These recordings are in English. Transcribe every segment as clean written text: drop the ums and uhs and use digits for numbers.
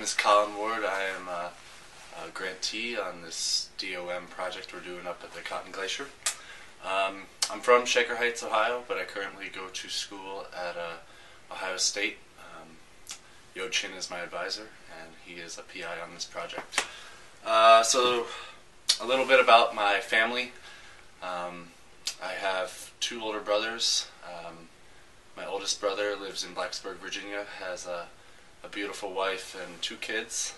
is Collin Ward. I am a grantee on this DOM project we're doing up at the Cotton Glacier. I'm from Shaker Heights, Ohio, but I currently go to school at Ohio State. Yo Chin is my advisor, and he is a PI on this project. So, a little bit about my family. I have two older brothers. My oldest brother lives in Blacksburg, Virginia, has a beautiful wife and two kids.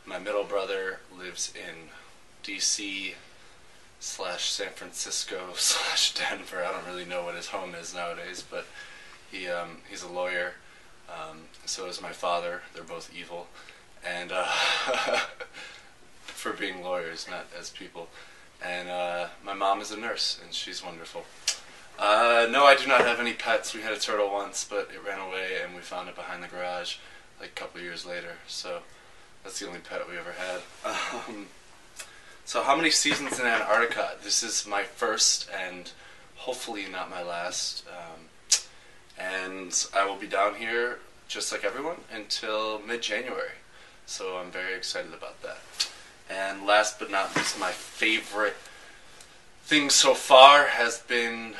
My middle brother lives in DC / San Francisco / Denver. I don't really know what his home is nowadays, but he's a lawyer. So is my father. They're both evil, and for being lawyers, not as people. And my mom is a nurse, and she's wonderful. No, I do not have any pets. We had a turtle once, but it ran away, and we found it behind the garage like a couple years later. So that's the only pet we ever had. So how many seasons in Antarctica? This is my first, and hopefully not my last. And I will be down here, just like everyone, until mid-January. So I'm very excited about that. And last but not least, my favorite thing so far has been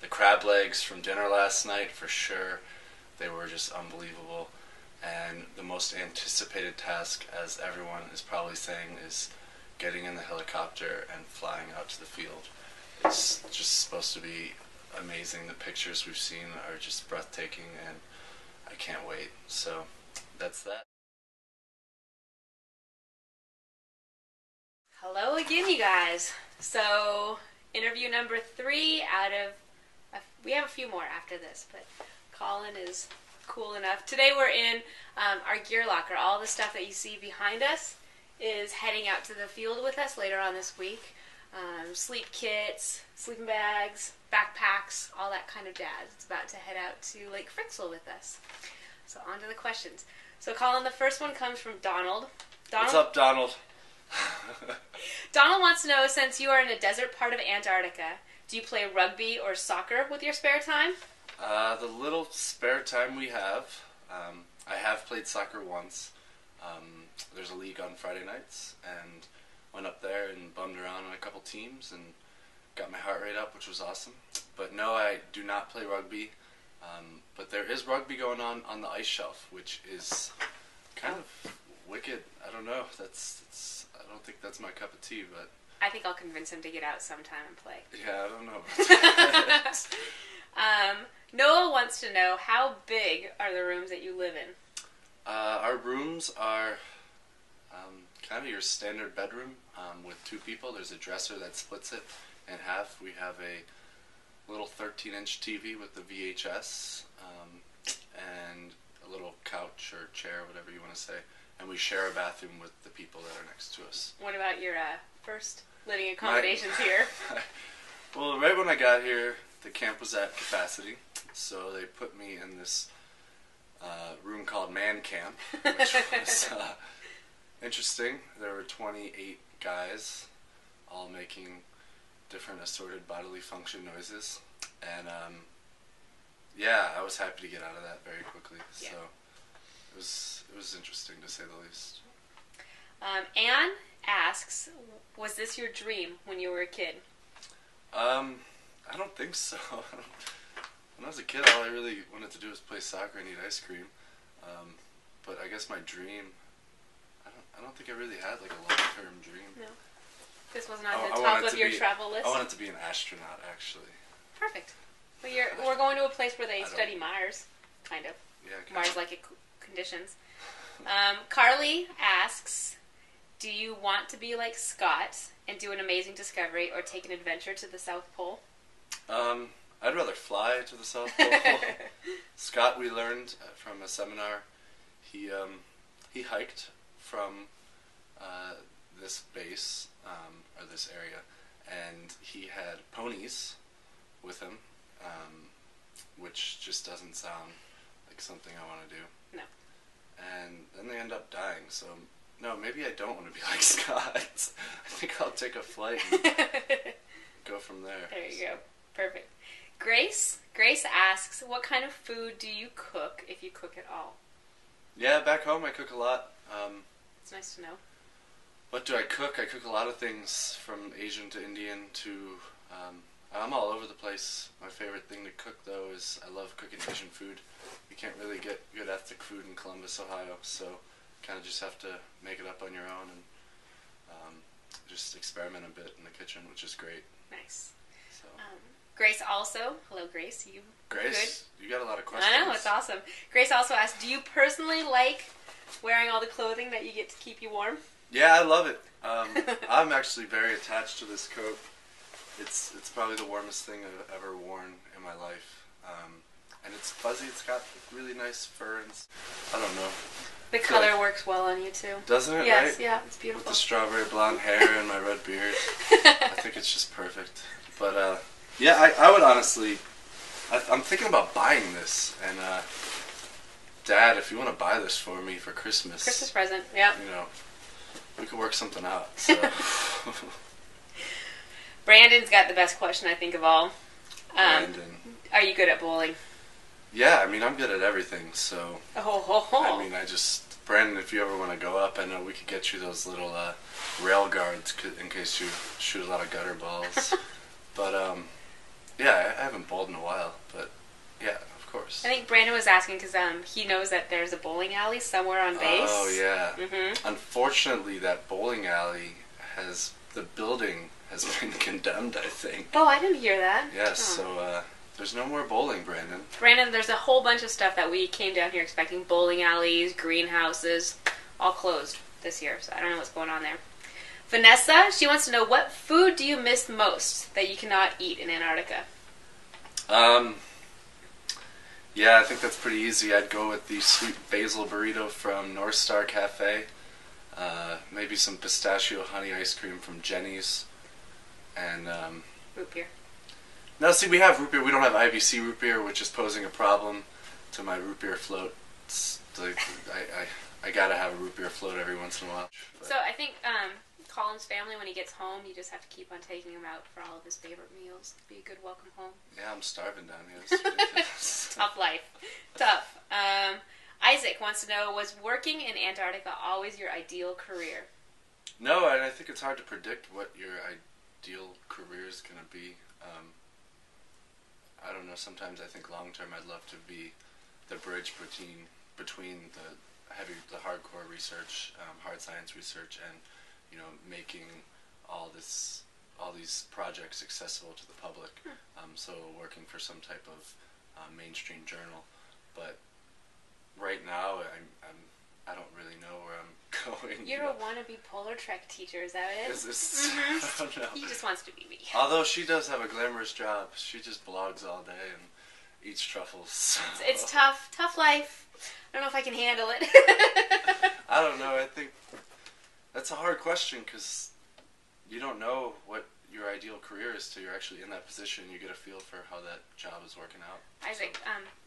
the crab legs from dinner last night, for sure. They were just unbelievable. And the most anticipated task, as everyone is probably saying, is getting in the helicopter and flying out to the field. It's just supposed to be amazing. The pictures we've seen are just breathtaking, and I can't wait. So that's that. Hello again, you guys. So, interview number 3 out of... we have a few more after this, but Collin is cool enough. Today we're in our gear locker. All the stuff that you see behind us is heading out to the field with us later on this week. Sleep kits, sleeping bags, backpacks, all that kind of jazz. It's about to head out to Lake Fritzl with us. So on to the questions. So Collin, the first one comes from Donald. What's up, Donald? Donald wants to know, since you are in a desert part of Antarctica, do you play rugby or soccer with your spare time? The little spare time we have, I have played soccer once. There's a league on Friday nights, and went up there and bummed around on a couple teams and got my heart rate up, which was awesome. But no, I do not play rugby. But there is rugby going on the ice shelf, which is kind of wicked. I don't know. I don't think that's my cup of tea, but I think I'll convince him to get out sometime and play. yeah, I don't know. Noah wants to know, how big are the rooms that you live in? Our rooms are kind of your standard bedroom with 2 people. There's a dresser that splits it in half. We have a little 13-inch TV with the VHS and a little couch or chair, whatever you want to say. And we share a bathroom with the people that are next to us. What about your first living accommodations here? Well, right when I got here, the camp was at capacity, so they put me in this room called Man Camp, which was interesting. There were 28 guys, all making different assorted bodily function noises, and yeah, I was happy to get out of that very quickly. Yeah. So it was interesting, to say the least. Anne asks, was this your dream when you were a kid? I don't think so. When I was a kid, all I really wanted to do was play soccer and eat ice cream. But I guess my dream, I don't think I really had like a long-term dream. No. This wasn't on the top of your travel list? I wanted to be an astronaut, actually. Perfect. Well, we're going to a place where they study Mars, kind of. Yeah, Mars-like conditions. Carly asks, do you want to be like Scott and do an amazing discovery, or take an adventure to the South Pole? I'd rather fly to the South Pole. Scott, we learned from a seminar, he hiked from this base, or this area, and he had ponies with him, which just doesn't sound like something I want to do. No. And then they end up dying, so no, maybe I don't want to be like Scott. I think I'll take a flight and go from there. There you go. Perfect. Grace asks, what kind of food do you cook, if you cook at all? Yeah, back home I cook a lot. It's nice to know. What do I cook? I cook a lot of things from Asian to Indian to... I'm all over the place. My favorite thing to cook, though, is I love cooking Asian food. You can't really get good ethnic food in Columbus, Ohio, so kind of just have to make it up on your own and just experiment a bit in the kitchen, which is great. Nice. So. Grace also. Hello, Grace. Grace, good? You got a lot of questions. I know, it's awesome. Grace also asked, do you personally like wearing all the clothing that you get to keep you warm? Yeah, I love it. I'm actually very attached to this coat. It's probably the warmest thing I've ever worn in my life. And it's fuzzy. It's got really nice fur. And I don't know. The color works well on you too. Doesn't it? Yes, right? Yeah, it's beautiful. With the strawberry blonde hair and my red beard. I think it's just perfect. But yeah, I would honestly... I'm thinking about buying this. And Dad, if you want to buy this for me for Christmas... Christmas present, yeah. You know, we could work something out. So... Brandon's got the best question, I think, of all. Brandon. Are you good at bowling? Yeah, I mean, I'm good at everything, so... Oh. I mean, Brandon, if you ever want to go up, I know we could get you those little rail guards in case you shoot a lot of gutter balls. But, yeah, I haven't bowled in a while, but, yeah, of course. I think Brandon was asking because he knows that there's a bowling alley somewhere on base. Oh, yeah. Mm-hmm. Unfortunately, that bowling alley the building has been condemned, I think. Oh, I didn't hear that. Yes, Oh. so there's no more bowling, Brandon. Brandon, there's a whole bunch of stuff that we came down here expecting. Bowling alleys, greenhouses, all closed this year, so I don't know what's going on there. Vanessa, she wants to know, what food do you miss most that you cannot eat in Antarctica? Yeah, I think that's pretty easy. I'd go with the sweet basil burrito from North Star Cafe. Maybe some pistachio honey ice cream from Jenny's. And, Root beer. no, see, we have root beer. We don't have IBC root beer, which is posing a problem to my root beer float. I gotta have a root beer float every once in a while. But. So I think Colin's family, when he gets home, you just have to keep on taking him out for all of his favorite meals. Be a good welcome home. Yeah, I'm starving down here. It's ridiculous. Tough life. Tough. Isaac wants to know, was working in Antarctica always your ideal career? No, and I think it's hard to predict what your ideal career is going to be. I don't know, sometimes I think long term I'd love to be the bridge between the hardcore research, hard science research, and, you know, making all these projects accessible to the public. So working for some type of mainstream journal. But right now I don't really know where I'm going. You're a wannabe Polar Trek teacher, is that it? Is this, I don't know. He just wants to be me. Although she does have a glamorous job. She just blogs all day and eats truffles. So. It's tough. Tough life. I don't know if I can handle it. I don't know. I think that's a hard question because you don't know what your ideal career is till you're actually in that position. You get a feel for how that job is working out. Isaac,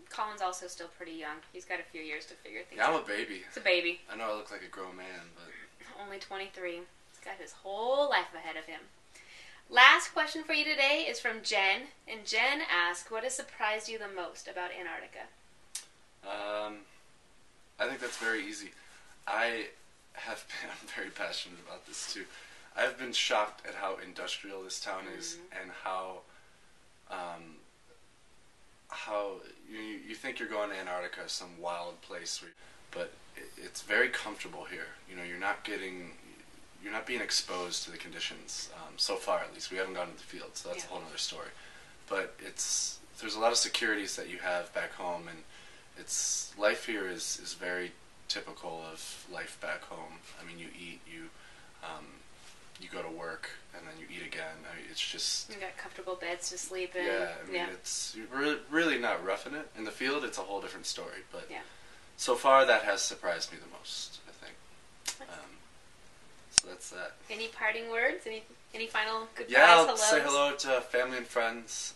Colin's also still pretty young. He's got a few years to figure things Yeah, out. I'm a baby. It's a baby. I know I look like a grown man, but... Only 23. He's got his whole life ahead of him. Last question for you today is from Jen. And Jen asked, what has surprised you the most about Antarctica? I think that's very easy. I'm very passionate about this too. I've been shocked at how industrial this town is and how you think you're going to Antarctica, some wild place, but it's very comfortable here. You know, you're not being exposed to the conditions, so far at least. We haven't gone to the field, so that's a whole other story. But there's a lot of securities that you have back home, and life here is very typical of life back home. I mean, you eat, you go to work, and then you eat again. I mean, it's just... You got comfortable beds to sleep in. Yeah, I mean, you're really not roughing it. In the field, it's a whole different story, but so far that has surprised me the most, I think. So that's that. Any parting words? Any final goodbyes, I'll hellos? say hello to family and friends.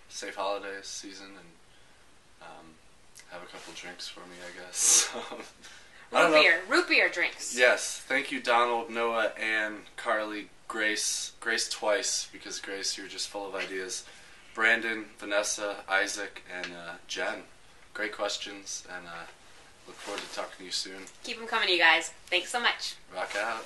Safe holidays season, and have a couple drinks for me, I guess. Root beer drinks. Yes, thank you, Donald, Noah, Ann, Carly, Grace twice, because Grace, you're just full of ideas. Brandon, Vanessa, Isaac, and Jen. Great questions, and Look forward to talking to you soon. Keep them coming, you guys. Thanks so much. Rock out.